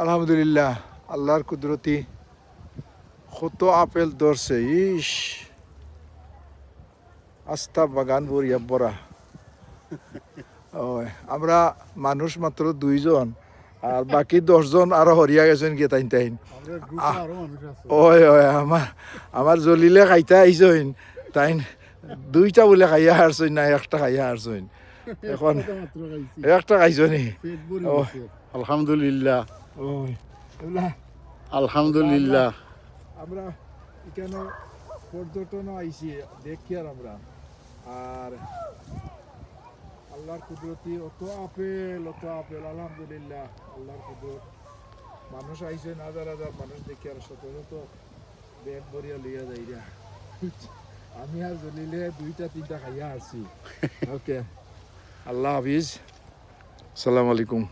আলহামদুলিল্লাহ, আল্লাহর কুদরতি কত আপেল ধরছে। ইস, আস্তা বাগান ভরিয়া ভরা। ওই আমরা মানুষ মাত্র 2 জন, আর বাকি 10 জন আরো হরিয়া গেছেন গিয়ে তাইন তাইন। ওই ওই আমার জলিলে খাইতে আইসইন, তাইন 2টা বলে খাইয়া হারছইন না 1টা খাইয়া হারছইন। এখন 1টা খাইছনি। আলহামদুলিল্লাহ, ওই এগুলা আলহামদুলিল্লাহ। আমরা এখানে পর্যটন আইছি দেখি আর আমরা, আর আল্লাহর কুদরতি অত আপেল আলহামদুলিল্লাহ, আল্লাহর কুদরত। মানুষ আইছেন হাজার হাজার মানুষ দেখি, আর শত শত ব্যাগ ভরিয়া লইয়া যাইরা। আমি আর জলিলে 2টা 3টা খাইয়া আসছি। ওকে, আল্লাহ হাফিজ, আসসালামু আলাইকুম।